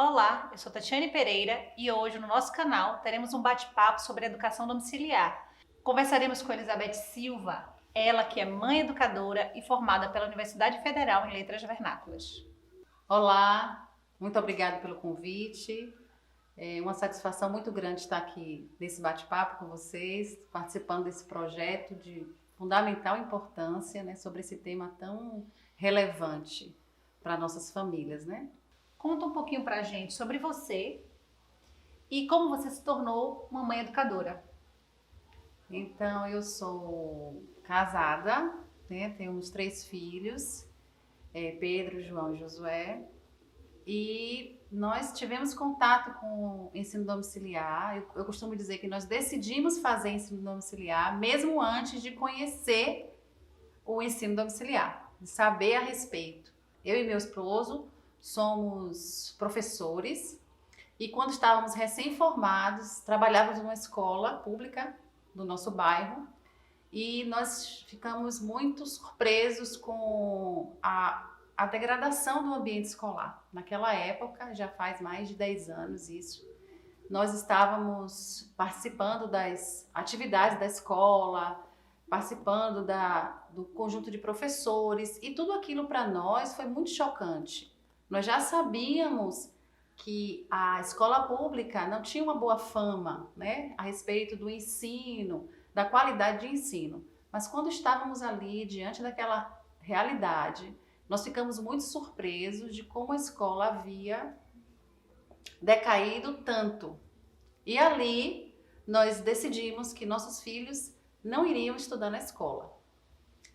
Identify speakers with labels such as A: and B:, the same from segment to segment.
A: Olá, eu sou Tatiane Pereira e hoje no nosso canal teremos um bate-papo sobre educação domiciliar. Conversaremos com Elizabeth Silva, ela que é mãe educadora e formada pela Universidade Federal em Letras Vernáculas.
B: Olá, muito obrigada pelo convite. É uma satisfação muito grande estar aqui nesse bate-papo com vocês, participando desse projeto de fundamental importância, né, sobre esse tema tão relevante para nossas famílias, né?
A: Conta um pouquinho pra gente sobre você e como você se tornou uma mãe educadora.
B: Então, eu sou casada, né, tenho uns 3 filhos, Pedro, João e Josué. E nós tivemos contato com o ensino domiciliar. Eu costumo dizer que nós decidimos fazer ensino domiciliar mesmo antes de conhecer o ensino domiciliar, de saber a respeito. Eu e meu esposo somos professores e quando estávamos recém-formados, trabalhávamos numa escola pública do nosso bairro e nós ficamos muito surpresos com a degradação do ambiente escolar. Naquela época, já faz mais de 10 anos isso, nós estávamos participando das atividades da escola, participando do conjunto de professores, e tudo aquilo para nós foi muito chocante. Nós já sabíamos que a escola pública não tinha uma boa fama, né, a respeito do ensino, da qualidade de ensino. Mas quando estávamos ali diante daquela realidade, nós ficamos muito surpresos de como a escola havia decaído tanto. E ali nós decidimos que nossos filhos não iriam estudar na escola.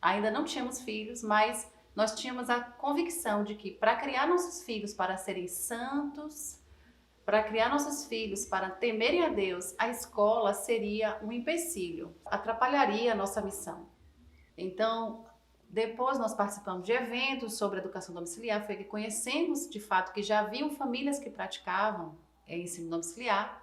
B: Ainda não tínhamos filhos, mas nós tínhamos a convicção de que para criar nossos filhos para serem santos, para criar nossos filhos para temerem a Deus, a escola seria um empecilho, atrapalharia a nossa missão. Então, depois nós participamos de eventos sobre educação domiciliar, foi que conhecemos de fato que já haviam famílias que praticavam ensino domiciliar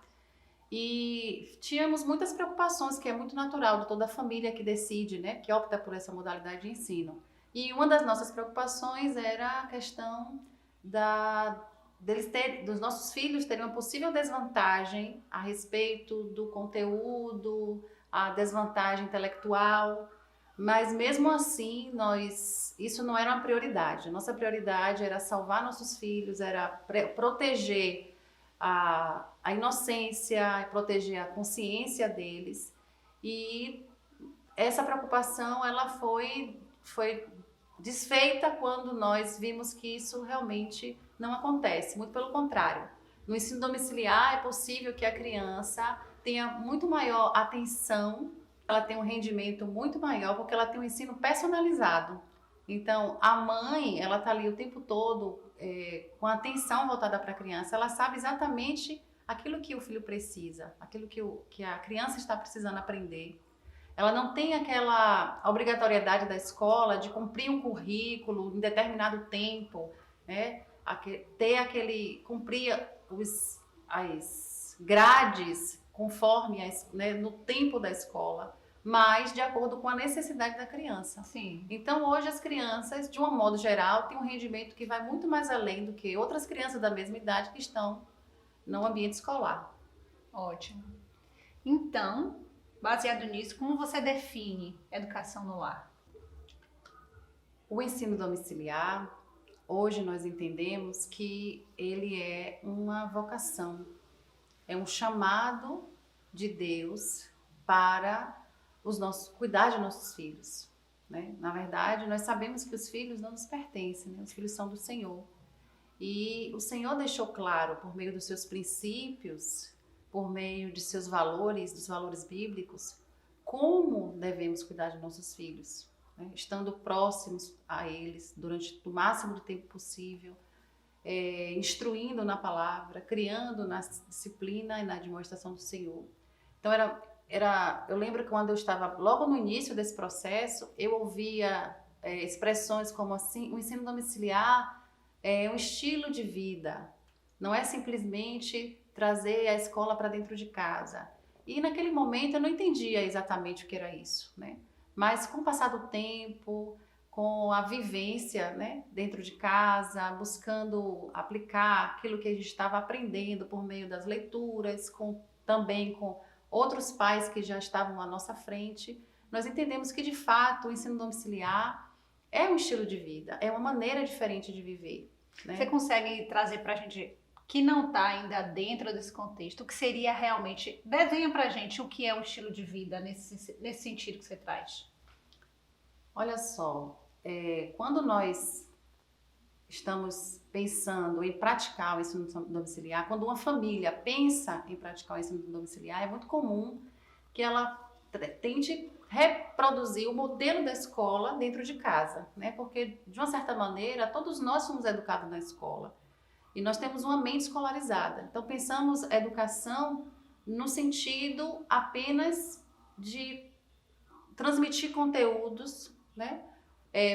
B: e tínhamos muitas preocupações, que é muito natural de toda família que decide, né, que opta por essa modalidade de ensino. E uma das nossas preocupações era a questão dos nossos filhos terem uma possível desvantagem a respeito do conteúdo, a desvantagem intelectual. Mas mesmo assim, isso não era uma prioridade. Nossa prioridade era salvar nossos filhos, era proteger a inocência, proteger a consciência deles. E essa preocupação ela foi desfeita quando nós vimos que isso realmente não acontece. Muito pelo contrário. No ensino domiciliar é possível que a criança tenha muito maior atenção, ela tem um rendimento muito maior porque ela tem um ensino personalizado. Então, a mãe, ela está ali o tempo todo com a atenção voltada para a criança, ela sabe exatamente aquilo que o filho precisa, aquilo que a criança está precisando aprender. Ela não tem aquela obrigatoriedade da escola de cumprir um currículo em determinado tempo, né? Cumprir as grades conforme né, no tempo da escola, mas de acordo com a necessidade da criança.
A: Sim.
B: Então hoje as crianças, de um modo geral, têm um rendimento que vai muito mais além do que outras crianças da mesma idade que estão no ambiente escolar.
A: Ótimo. Então, baseado nisso, como você define educação no lar?
B: O ensino domiciliar, hoje nós entendemos que ele é uma vocação, é um chamado de Deus para cuidar de nossos filhos, né? Na verdade, nós sabemos que os filhos não nos pertencem, né? Os filhos são do Senhor. E o Senhor deixou claro, por meio dos seus princípios, por meio de seus valores, dos valores bíblicos, como devemos cuidar de nossos filhos, né? Estando próximos a eles durante o máximo do tempo possível, instruindo na palavra, criando na disciplina e na demonstração do Senhor. Então eu lembro que quando eu estava logo no início desse processo, eu ouvia expressões como assim: o ensino domiciliar é um estilo de vida, não é simplesmente trazer a escola para dentro de casa. E naquele momento eu não entendia exatamente o que era isso, né? Mas com o passar do tempo, com a vivência, né, dentro de casa, buscando aplicar aquilo que a gente estava aprendendo por meio das leituras, também com outros pais que já estavam à nossa frente. Nós entendemos que, de fato, o ensino domiciliar é um estilo de vida, é uma maneira diferente de viver, né?
A: Você consegue trazer para a gente, que não está ainda dentro desse contexto, o que seria realmente, desenha para a gente o que é o estilo de vida nesse sentido que você traz?
B: Olha só, quando nós estamos pensando em praticar o ensino domiciliar, quando uma família pensa em praticar o ensino domiciliar, é muito comum que ela tente reproduzir o modelo da escola dentro de casa, né? Porque, de uma certa maneira, todos nós somos educados na escola e nós temos uma mente escolarizada. Então, pensamos educação no sentido apenas de transmitir conteúdos, né?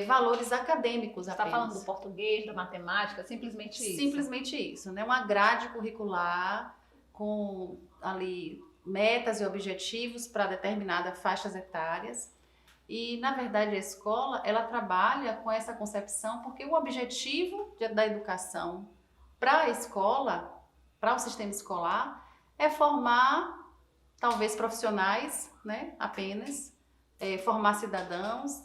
B: Valores acadêmicos
A: Você
B: apenas.
A: está falando do português, da matemática, simplesmente isso?
B: Simplesmente isso, né? Uma grade curricular com ali metas e objetivos para determinadas faixas etárias. E, na verdade, a escola, ela trabalha com essa concepção porque o objetivo da educação para a escola, para o sistema escolar, é formar, talvez, profissionais, né? Apenas, formar cidadãos,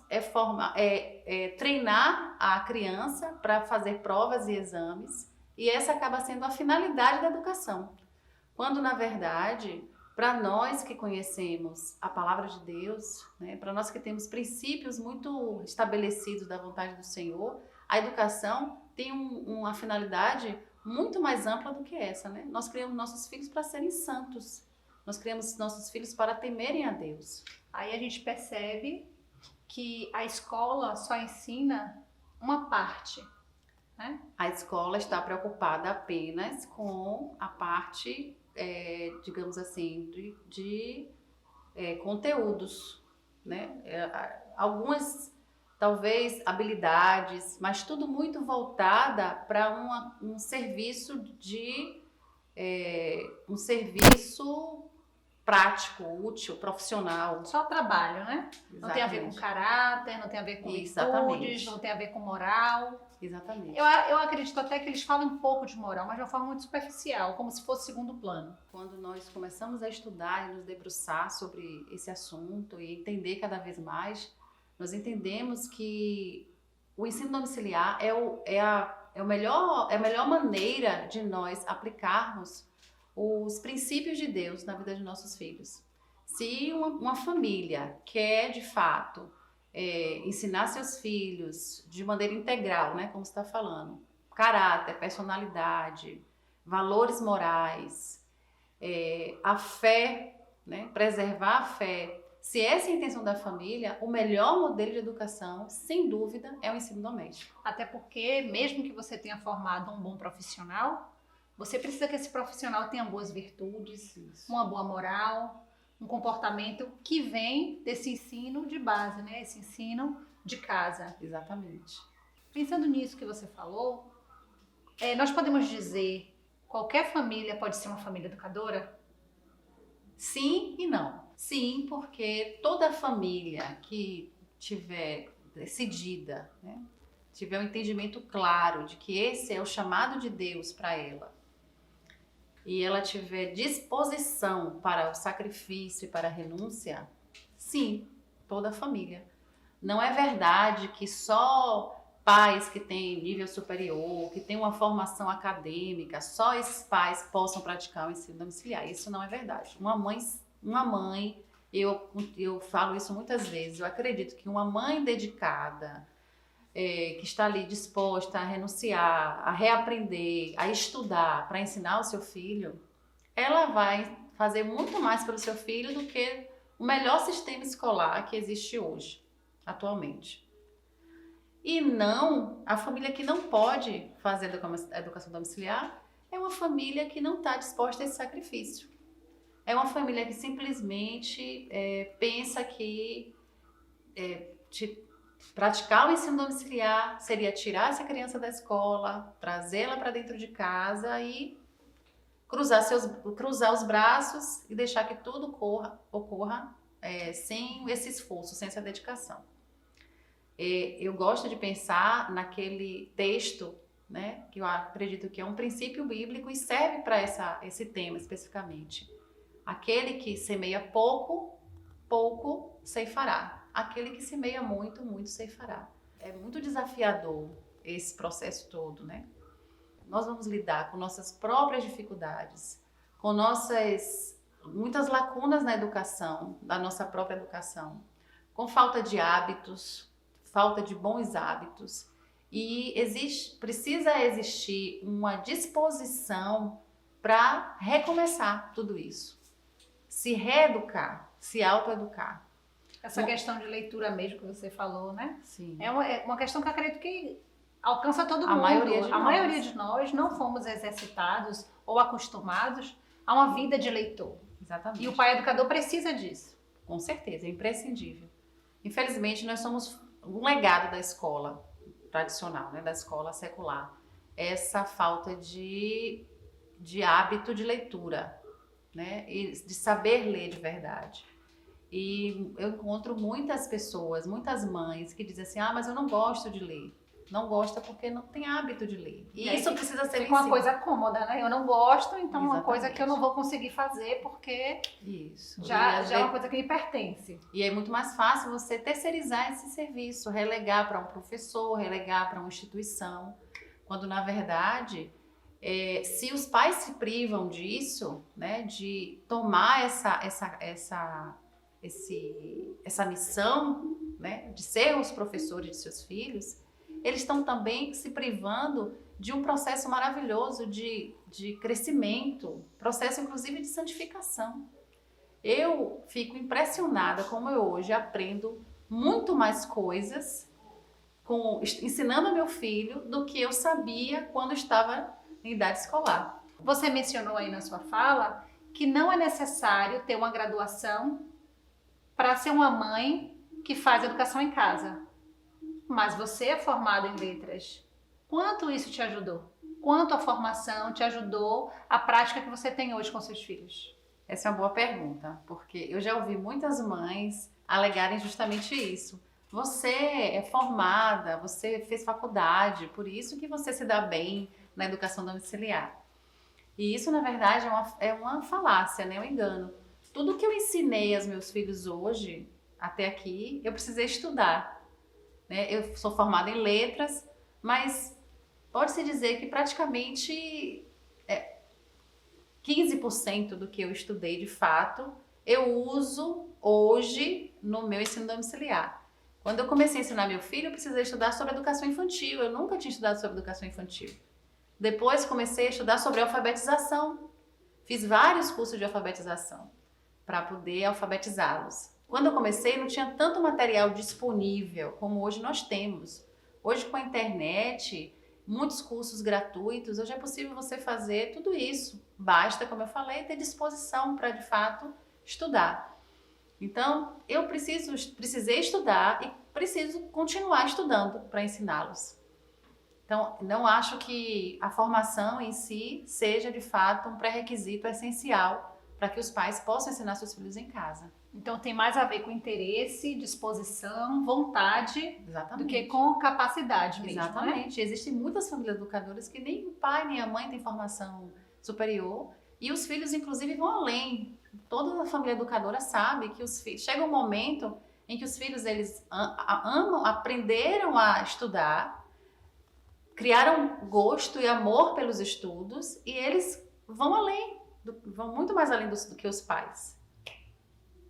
B: treinar a criança para fazer provas e exames, e essa acaba sendo a finalidade da educação. Quando, na verdade, para nós que conhecemos a palavra de Deus, né, para nós que temos princípios muito estabelecidos da vontade do Senhor, a educação tem uma finalidade muito mais ampla do que essa, né? Nós criamos nossos filhos para serem santos, nós criamos nossos filhos para temerem a Deus.
A: Aí a gente percebe que a escola só ensina uma parte, né?
B: A escola está preocupada apenas com a parte, digamos assim, de conteúdos, né? Algumas, talvez, habilidades, mas tudo muito voltada para um serviço um serviço prático, útil, profissional.
A: Só trabalho, né?
B: Exatamente.
A: Não tem a ver com caráter, não tem a ver com
B: Exatamente.
A: virtudes, não tem a ver com moral.
B: Exatamente.
A: Eu acredito até que eles falam um pouco de moral, mas de uma forma muito superficial, como se fosse segundo plano.
B: Quando nós começamos a estudar e nos debruçar sobre esse assunto e entender cada vez mais, nós entendemos que o ensino domiciliar é a melhor maneira de nós aplicarmos os princípios de Deus na vida de nossos filhos. Se uma família quer, de fato, ensinar seus filhos de maneira integral, né, como você está falando, caráter, personalidade, valores morais, a fé, né, preservar a fé, se essa é a intenção da família, o melhor modelo de educação, sem dúvida, é o ensino doméstico.
A: Até porque, mesmo que você tenha formado um bom profissional, você precisa que esse profissional tenha boas virtudes, uma boa moral, um comportamento que vem desse ensino de base, né? Esse ensino de casa.
B: Exatamente.
A: Pensando nisso que você falou, nós podemos dizer qualquer família pode ser uma família educadora?
B: Sim e não. Sim, porque toda família que tiver decidida, né, tiver um entendimento claro de que esse é o chamado de Deus para ela, e ela tiver disposição para o sacrifício e para a renúncia, sim, toda a família. Não é verdade que só pais que têm nível superior, que têm uma formação acadêmica, só esses pais possam praticar o ensino domiciliar. Isso não é verdade. Uma mãe, eu falo isso muitas vezes, eu acredito que uma mãe dedicada, que está ali disposta a renunciar, a reaprender, a estudar para ensinar o seu filho, ela vai fazer muito mais pelo seu filho do que o melhor sistema escolar que existe hoje, atualmente. E não, a família que não pode fazer a educação domiciliar é uma família que não está disposta a esse sacrifício. É uma família que simplesmente pensa que praticar o ensino domiciliar seria tirar essa criança da escola, trazê-la para dentro de casa e cruzar os braços e deixar que tudo ocorra sem esse esforço, sem essa dedicação. Eu gosto de pensar naquele texto, né, que eu acredito que é um princípio bíblico e serve para esse tema especificamente. Aquele que semeia pouco, pouco ceifará. Aquele que semeia muito, muito ceifará. É muito desafiador esse processo todo, né? Nós vamos lidar com nossas próprias dificuldades, com muitas lacunas na educação, da nossa própria educação, com falta de hábitos, falta de bons hábitos. E precisa existir uma disposição para recomeçar tudo isso. Se reeducar, se autoeducar.
A: Essa questão de leitura mesmo que você falou, né?
B: Sim.
A: É uma questão que eu acredito que alcança todo mundo.
B: A
A: maioria de nós não fomos exercitados ou acostumados a uma vida de leitor.
B: Exatamente.
A: E o pai educador precisa disso.
B: Com certeza, é imprescindível. Infelizmente, nós somos um legado da escola tradicional, né, da escola secular. Essa falta de hábito de leitura, né, e de saber ler de verdade. E eu encontro muitas pessoas, muitas mães que dizem assim, mas eu não gosto de ler. Não gosta porque não tem hábito de ler. E isso precisa ser
A: vencido. Uma coisa cômoda, né? Eu não gosto, então é uma coisa que eu não vou conseguir fazer porque já é uma coisa que me pertence.
B: E é muito mais fácil você terceirizar esse serviço, relegar para um professor, relegar para uma instituição, quando na verdade, se os pais se privam disso, né, de tomar essa missão, né, de ser os professores de seus filhos, eles estão também se privando de um processo maravilhoso de crescimento, processo inclusive de santificação. Eu fico impressionada como eu hoje aprendo muito mais coisas ensinando ao meu filho do que eu sabia quando estava em idade escolar.
A: Você mencionou aí na sua fala que não é necessário ter uma graduação para ser uma mãe que faz educação em casa. Mas você é formada em letras. Quanto isso te ajudou? Quanto a formação te ajudou a prática que você tem hoje com seus filhos?
B: Essa é uma boa pergunta, porque eu já ouvi muitas mães alegarem justamente isso. Você é formada, você fez faculdade, por isso que você se dá bem na educação domiciliar. E isso, na verdade, é uma falácia, né? Um engano. Tudo que eu ensinei aos meus filhos hoje, até aqui, eu precisei estudar. Eu sou formada em letras, mas pode-se dizer que praticamente 15% do que eu estudei de fato, eu uso hoje no meu ensino domiciliar. Quando eu comecei a ensinar meu filho, eu precisei estudar sobre educação infantil. Eu nunca tinha estudado sobre educação infantil. Depois comecei a estudar sobre alfabetização. Fiz vários cursos de alfabetização para poder alfabetizá-los. Quando eu comecei, não tinha tanto material disponível como hoje nós temos. Hoje, com a internet, muitos cursos gratuitos, hoje é possível você fazer tudo isso. Basta, como eu falei, ter disposição para, de fato, estudar. Então, eu precisei estudar e preciso continuar estudando para ensiná-los. Então, não acho que a formação em si seja, de fato, um pré-requisito essencial para que os pais possam ensinar seus filhos em casa.
A: Então tem mais a ver com interesse, disposição, vontade,
B: Exatamente,
A: do que com capacidade mesmo.
B: Exatamente.
A: Né?
B: Existem muitas famílias educadoras que nem o pai nem a mãe têm formação superior e os filhos, inclusive, vão além. Toda a família educadora sabe que os filhos... Chega um momento em que os filhos eles aprenderam a estudar, criaram gosto e amor pelos estudos e eles vão além, vão muito mais além do que os pais.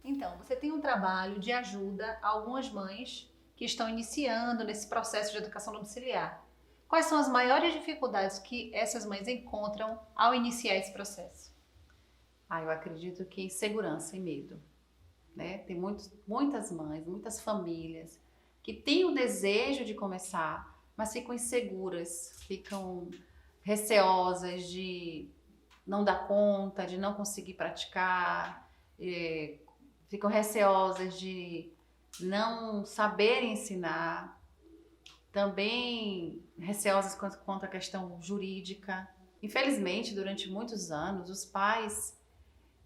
A: Então, você tem um trabalho de ajuda a algumas mães que estão iniciando nesse processo de educação domiciliar. Quais são as maiores dificuldades que essas mães encontram ao iniciar esse processo?
B: Eu acredito que insegurança e medo. Né? Tem muitas mães, muitas famílias que têm o desejo de começar, mas ficam inseguras, ficam receosas de não dar conta, de não conseguir praticar, ficam receosas de não saberem ensinar, também receosas quanto à questão jurídica. Infelizmente, durante muitos anos, os pais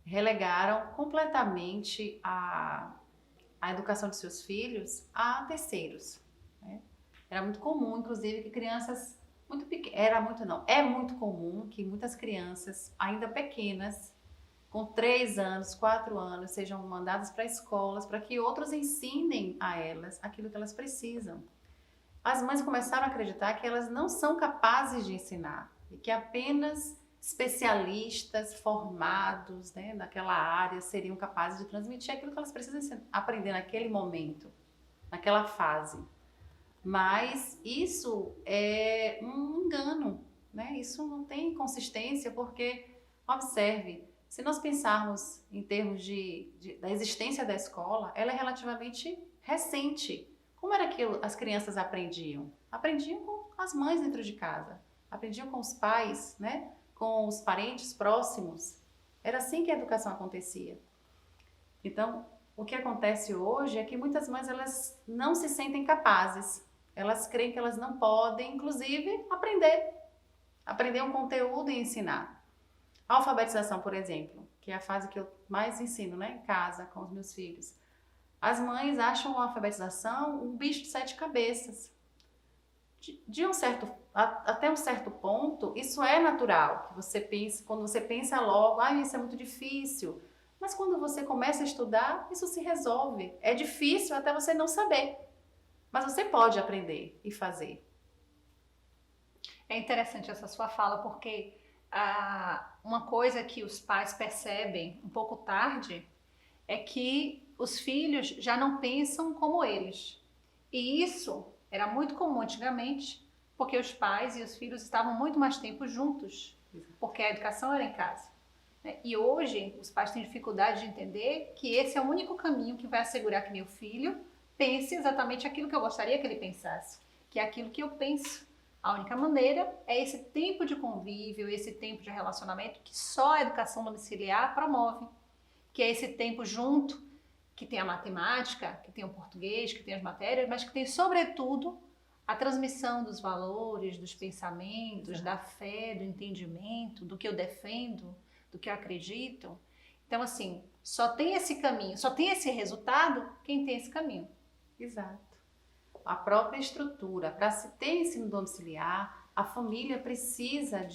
B: relegaram completamente a educação de seus filhos a terceiros. né? Era muito comum, inclusive, que crianças muito pequenas, era muito não, é muito comum que muitas crianças, ainda pequenas, com 3 anos, 4 anos, sejam mandadas para escolas para que outros ensinem a elas aquilo que elas precisam. As mães começaram a acreditar que elas não são capazes de ensinar e que apenas especialistas formados, né, naquela área seriam capazes de transmitir aquilo que elas precisam aprender naquele momento, naquela fase. Mas isso é um engano, né? Isso não tem consistência porque, observe, se nós pensarmos em termos da existência da escola, ela é relativamente recente. Como era que as crianças aprendiam? Aprendiam com as mães dentro de casa, aprendiam com os pais, né? Com os parentes próximos. Era assim que a educação acontecia. Então, o que acontece hoje é que muitas mães elas não se sentem capazes. Elas creem que elas não podem, inclusive, aprender um conteúdo e ensinar. A alfabetização, por exemplo, que é a fase que eu mais ensino, né, em casa, com os meus filhos. As mães acham a alfabetização um bicho de 7 cabeças. Até um certo ponto, isso é natural, que você pense, quando você pensa logo, isso é muito difícil. Mas quando você começa a estudar, isso se resolve. É difícil até você não saber. Mas você pode aprender e fazer.
A: É interessante essa sua fala, porque uma coisa que os pais percebem um pouco tarde é que os filhos já não pensam como eles. E isso era muito comum antigamente, porque os pais e os filhos estavam muito mais tempo juntos, porque a educação era em casa. E hoje os pais têm dificuldade de entender que esse é o único caminho que vai assegurar que meu filho pense exatamente aquilo que eu gostaria que ele pensasse, que é aquilo que eu penso. A única maneira é esse tempo de convívio, esse tempo de relacionamento que só a educação domiciliar promove, que é esse tempo junto, que tem a matemática, que tem o português, que tem as matérias, mas que tem, sobretudo, a transmissão dos valores, dos pensamentos, da fé, do entendimento, do que eu defendo, do que eu acredito. Então, assim, só tem esse caminho, só tem esse resultado quem tem esse caminho.
B: Exato. A própria estrutura. Para se ter ensino domiciliar, a família precisa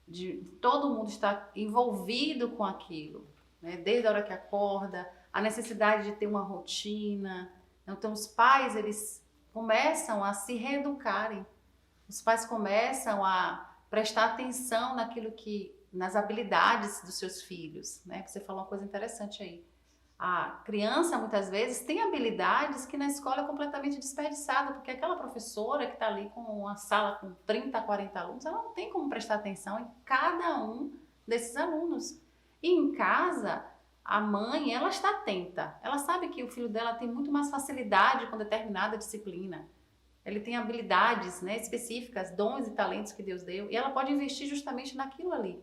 B: de todo mundo estar envolvido com aquilo, né? Desde a hora que acorda, a necessidade de ter uma rotina. Então, os pais, eles começam a se reeducarem. Os pais começam a prestar atenção nas habilidades dos seus filhos, né? Você falou uma coisa interessante aí. A criança, muitas vezes, tem habilidades que na escola é completamente desperdiçada, porque aquela professora que está ali com uma sala com 30, 40 alunos, ela não tem como prestar atenção em cada um desses alunos. E em casa, a mãe, ela está atenta. Ela sabe que o filho dela tem muito mais facilidade com determinada disciplina. Ele tem habilidades, né, específicas, dons e talentos que Deus deu, e ela pode investir justamente naquilo ali,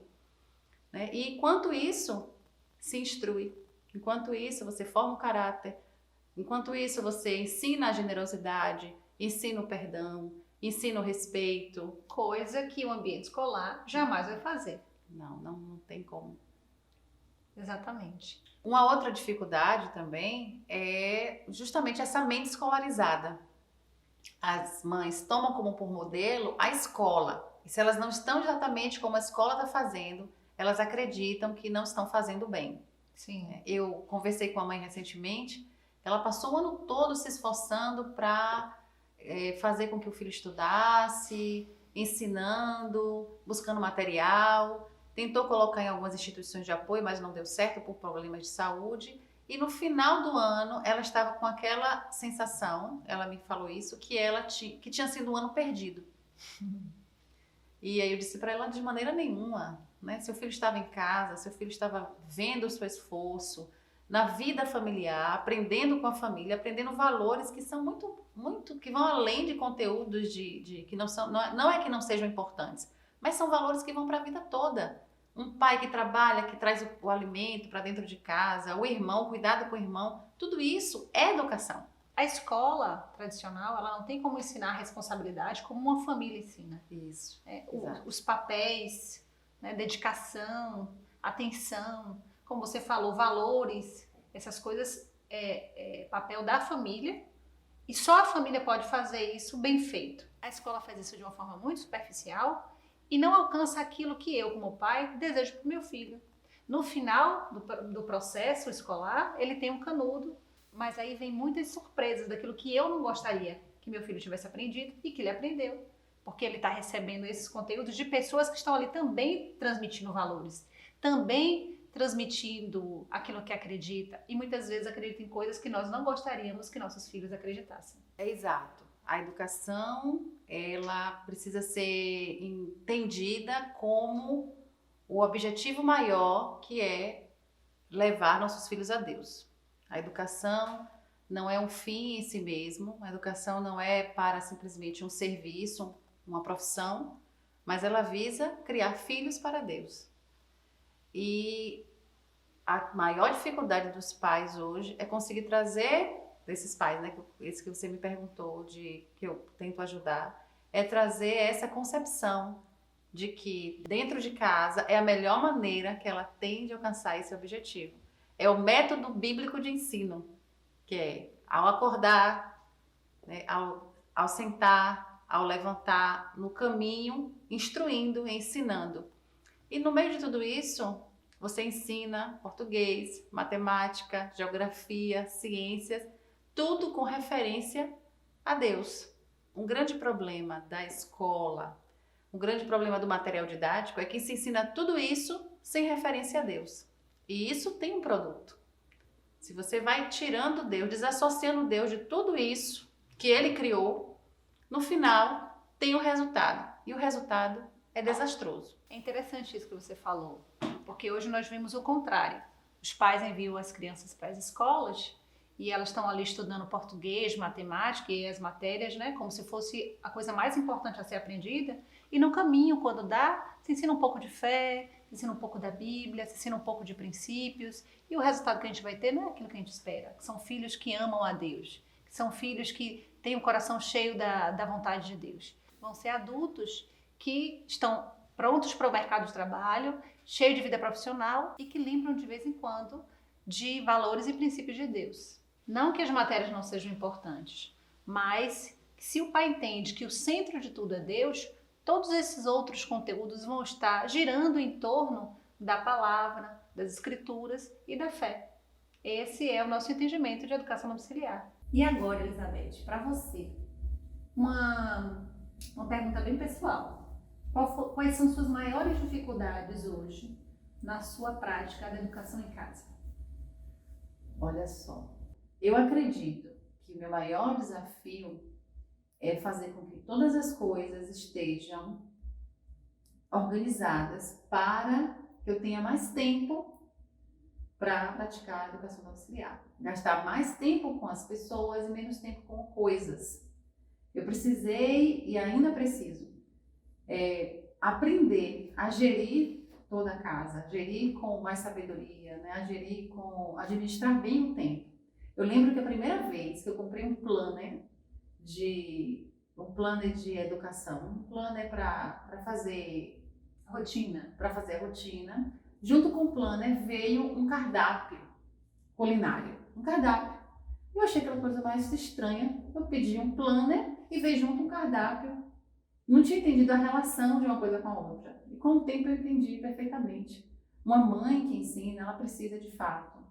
B: né? E enquanto isso, se instrui. Enquanto isso, você forma o caráter. Enquanto isso, você ensina a generosidade, ensina o perdão, ensina o respeito.
A: Coisa que o ambiente escolar jamais vai fazer.
B: Não tem como.
A: Exatamente.
B: Uma outra dificuldade também é justamente essa mente escolarizada. As mães tomam como por modelo a escola. E se elas não estão exatamente como a escola está fazendo, elas acreditam que não estão fazendo bem.
A: Sim.
B: Eu conversei com a mãe recentemente, ela passou o ano todo se esforçando para fazer com que o filho estudasse, ensinando, buscando material, tentou colocar em algumas instituições de apoio, mas não deu certo por problemas de saúde. E no final do ano, ela estava com aquela sensação, ela me falou isso, que tinha sido um ano perdido. E aí eu disse para ela, de maneira nenhuma, né? Seu filho estava em casa, seu filho estava vendo o seu esforço na vida familiar, aprendendo com a família, aprendendo valores que são muito, que vão além de conteúdos que não é que não sejam importantes, mas são valores que vão para a vida toda. Um pai que trabalha, que traz o alimento para dentro de casa, o irmão, cuidado com o irmão, tudo isso é educação.
A: A escola tradicional, ela não tem como ensinar responsabilidade como uma família ensina.
B: Isso.
A: Os papéis, né, dedicação, atenção, como você falou, valores, essas coisas é papel da família E só a família pode fazer isso bem feito. A escola faz isso de uma forma muito superficial e não alcança aquilo que eu, como pai, desejo para o meu filho. No final do processo escolar, ele tem um canudo, mas aí vem muitas surpresas daquilo que eu não gostaria que meu filho tivesse aprendido e que ele aprendeu. Porque ele está recebendo esses conteúdos de pessoas que estão ali também transmitindo valores, também transmitindo aquilo que acredita e muitas vezes acredita em coisas que nós não gostaríamos que nossos filhos acreditassem.
B: É exato. A educação, ela precisa ser entendida como o objetivo maior, que é levar nossos filhos a Deus. A educação não é um fim em si mesmo, a educação não é para simplesmente um serviço, uma profissão, mas ela visa criar filhos para Deus. E a maior dificuldade dos pais hoje é conseguir trazer, desses pais, né, esse que você me perguntou, que eu tento ajudar, é trazer essa concepção de que dentro de casa é a melhor maneira que ela tem de alcançar esse objetivo. É o método bíblico de ensino, que é ao acordar, né, ao sentar, ao levantar, no caminho, instruindo, ensinando. E no meio de tudo isso, você ensina português, matemática, geografia, ciências, tudo com referência a Deus. Um grande problema da escola, um grande problema do material didático é que se ensina tudo isso sem referência a Deus. E isso tem um produto. Se você vai tirando Deus, desassociando Deus de tudo isso que Ele criou, no final tem um resultado. E o resultado é desastroso.
A: É interessante isso que você falou, porque hoje nós vemos o contrário. Os pais enviam as crianças para as escolas e elas estão ali estudando português, matemática e as matérias, né, como se fosse a coisa mais importante a ser aprendida. E no caminho, quando dá, se ensina um pouco de fé, se ensina um pouco da Bíblia, se ensina um pouco de princípios. E o resultado que a gente vai ter não é aquilo que a gente espera. Que são filhos que amam a Deus, que são filhos que têm o coração cheio da vontade de Deus. Vão ser adultos que estão prontos para o mercado de trabalho, cheios de vida profissional e que lembram de vez em quando de valores e princípios de Deus. Não que as matérias não sejam importantes, mas se o pai entende que o centro de tudo é Deus, todos esses outros conteúdos vão estar girando em torno da palavra, das escrituras e da fé. Esse é o nosso entendimento de educação domiciliar. E agora, Elizabeth, para você, uma pergunta bem pessoal. Quais são suas maiores dificuldades hoje na sua prática da educação em casa?
B: Olha só, eu acredito que o meu maior desafio é fazer com que todas as coisas estejam organizadas para que eu tenha mais tempo para praticar a educação domiciliar. Gastar mais tempo com as pessoas e menos tempo com coisas. Eu precisei e ainda preciso aprender a gerir toda a casa, gerir com mais sabedoria, né? Administrar bem o tempo. Eu lembro que a primeira vez que eu comprei um planner de educação, um planner para fazer a rotina, junto com o planner veio um cardápio culinário, um cardápio. Eu achei aquela coisa mais estranha. Eu pedi um planner e veio junto um cardápio. Não tinha entendido a relação de uma coisa com a outra. E com o tempo eu entendi perfeitamente. Uma mãe que ensina, ela precisa de fato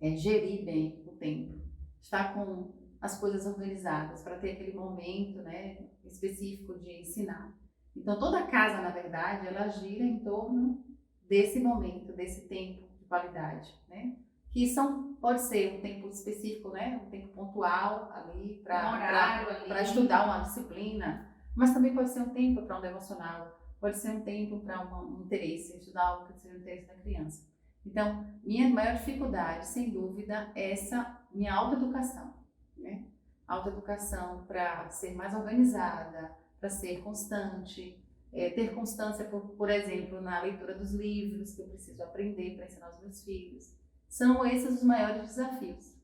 B: gerir bem o tempo. Estar com as coisas organizadas para ter aquele momento, né, específico de ensinar. Então toda a casa, na verdade, ela gira em torno desse momento, desse tempo de qualidade, né? Que pode ser um tempo específico, né, um tempo pontual ali para estudar uma disciplina, mas também pode ser um tempo para um devocional, pode ser um tempo para um interesse, estudar algo que seja o interesse da criança. Então, minha maior dificuldade, sem dúvida, é essa minha autoeducação, né? Autoeducação para ser mais organizada, para ser constante, ter constância, por exemplo, na leitura dos livros que eu preciso aprender para ensinar os meus filhos. São esses os maiores desafios.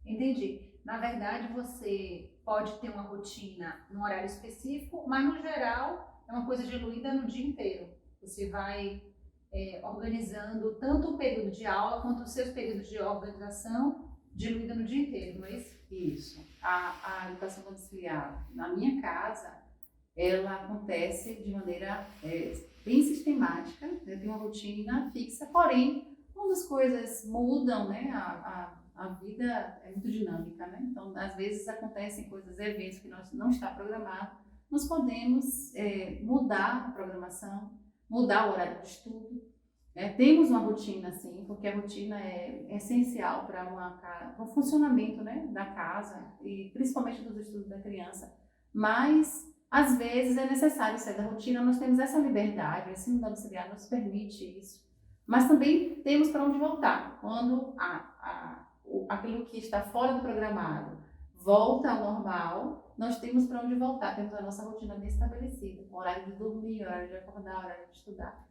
A: Entendi. Na verdade, você pode ter uma rotina num horário específico, mas no geral é uma coisa diluída no dia inteiro. Você vai organizando tanto o período de aula quanto os seus períodos de organização diluída no dia inteiro, não é isso?
B: Isso. A educação domiciliar, na minha casa, ela acontece de maneira bem sistemática, né? Tem uma rotina fixa, porém, quando as coisas mudam, né? A vida é muito dinâmica, né? Então, às vezes acontecem coisas, eventos que nós não está programado, nós podemos mudar a programação, mudar o horário de estudo. Temos uma rotina, sim, porque a rotina é essencial para o funcionamento, né, da casa e principalmente dos estudos da criança, mas às vezes é necessário sair da rotina. Nós temos essa liberdade, o ensino domiciliar nos permite isso, mas também temos para onde voltar. Quando aquilo que está fora do programado volta ao normal, nós temos para onde voltar, temos a nossa rotina bem estabelecida, com horário de dormir, horário de acordar, horário de estudar.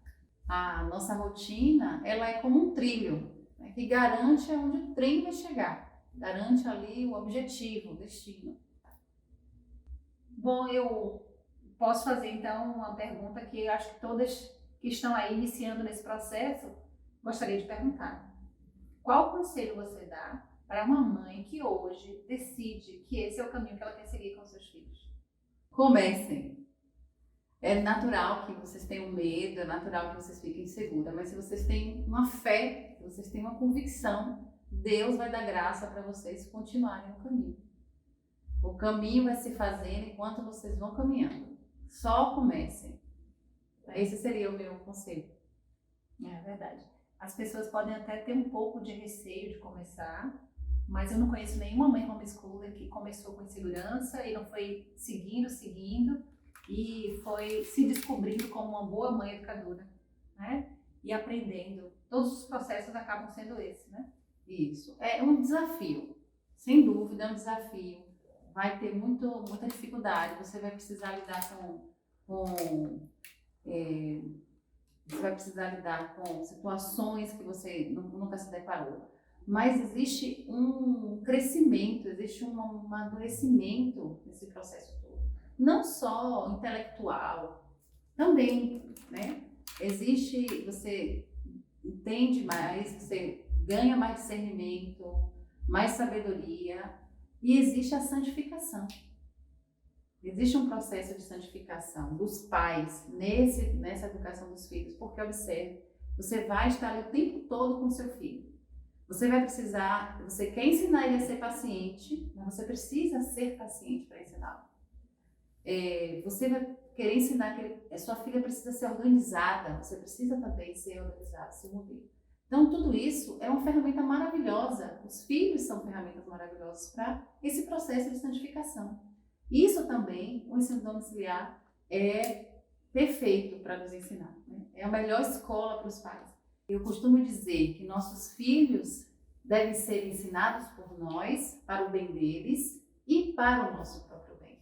B: A nossa rotina, ela é como um trilho, né, que garante onde o trem vai chegar, garante ali o objetivo, o destino.
A: Bom, eu posso fazer então uma pergunta que eu acho que todas que estão aí iniciando nesse processo gostaria de perguntar. Qual conselho você dá para uma mãe que hoje decide que esse é o caminho que ela quer seguir com seus filhos?
B: Comecem. É natural que vocês tenham medo, é natural que vocês fiquem inseguras, mas se vocês têm uma fé, se vocês têm uma convicção, Deus vai dar graça para vocês continuarem no caminho. O caminho vai se fazendo enquanto vocês vão caminhando. Só comecem. Esse seria o meu conselho.
A: É verdade. As pessoas podem até ter um pouco de receio de começar, mas eu não conheço nenhuma mãe homeschooler que começou com insegurança e não foi seguindo, e foi se descobrindo como uma boa mãe educadora, né? E aprendendo. Todos os processos acabam sendo esse, né?
B: Isso. É um desafio. Sem dúvida, é um desafio. Vai ter muita dificuldade. Você vai precisar lidar você vai precisar lidar com situações que você nunca se deparou. Mas existe um crescimento, existe um amadurecimento nesse processo todo. Não só intelectual, também, né? Você entende mais, você ganha mais discernimento, mais sabedoria, e existe a santificação. Existe um processo de santificação dos pais nessa educação dos filhos, porque observe, você vai estar ali o tempo todo com seu filho. Você quer ensinar ele a ser paciente, mas você precisa ser paciente para ensiná-lo. Você vai querer ensinar que sua filha precisa ser organizada, você precisa também ser organizada, se mover. Então, tudo isso é uma ferramenta maravilhosa. Os filhos são ferramentas maravilhosas para esse processo de santificação. Isso também, o ensino domiciliar é perfeito para nos ensinar, né? É a melhor escola para os pais. Eu costumo dizer que nossos filhos devem ser ensinados por nós, para o bem deles e para o nosso próprio bem.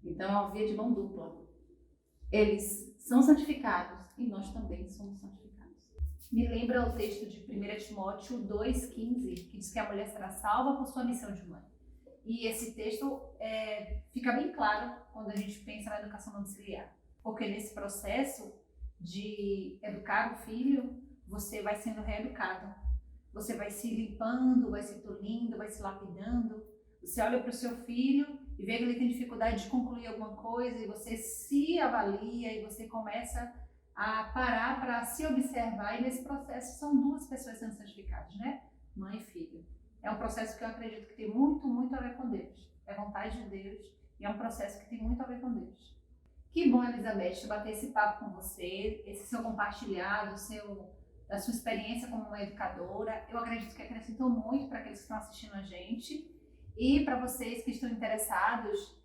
B: Então, é uma via de mão dupla. Eles são santificados e nós também somos santificados.
A: Me lembra o texto de 1 Timóteo 2,15, que diz que a mulher será salva por sua missão de mãe. E esse texto fica bem claro quando a gente pensa na educação domiciliar. Porque nesse processo de educar o filho, você vai sendo reeducado. Você vai se limpando, vai se tolindo, vai se lapidando. Você olha para o seu filho e vê que ele tem dificuldade de concluir alguma coisa e você se avalia e você começa a parar para se observar. E nesse processo são duas pessoas sendo santificadas, né? Mãe e filho. É um processo que eu acredito que tem muito a ver com Deus. É vontade de Deus e é um processo que tem muito a ver com Deus. Que bom, Elizabeth, bater esse papo com você, esse seu compartilhado, da sua experiência como uma educadora. Eu acredito que acrescentou muito para aqueles que estão assistindo a gente e para vocês que estão interessados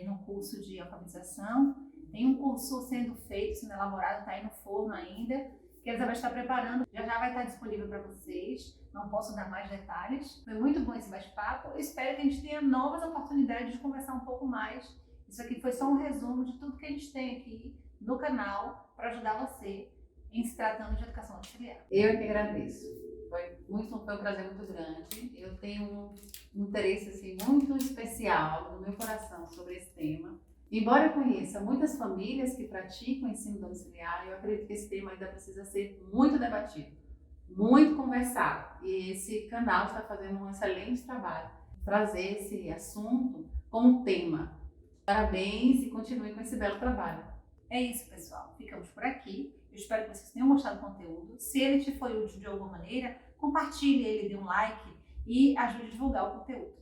A: no curso de alfabetização. Tem um curso sendo feito, sendo elaborado, está aí no forno ainda, que a Elizabeth está preparando, já vai estar disponível para vocês. Não posso dar mais detalhes. Foi muito bom esse bate-papo. Eu espero que a gente tenha novas oportunidades de conversar um pouco mais. Isso aqui foi só um resumo de tudo que a gente tem aqui no canal para ajudar você em se tratando de educação auxiliar.
B: Eu é que agradeço. Foi um prazer muito grande. Eu tenho um interesse assim, muito especial no meu coração sobre esse tema. Embora eu conheça muitas famílias que praticam ensino domiciliar, eu acredito que esse tema ainda precisa ser muito debatido, muito conversado. E esse canal está fazendo um excelente trabalho trazer esse assunto como tema. Parabéns e continue com esse belo trabalho.
A: É isso, pessoal. Ficamos por aqui. Eu espero que vocês tenham gostado do conteúdo. Se ele te foi útil de alguma maneira, compartilhe ele, dê um like e ajude a divulgar o conteúdo.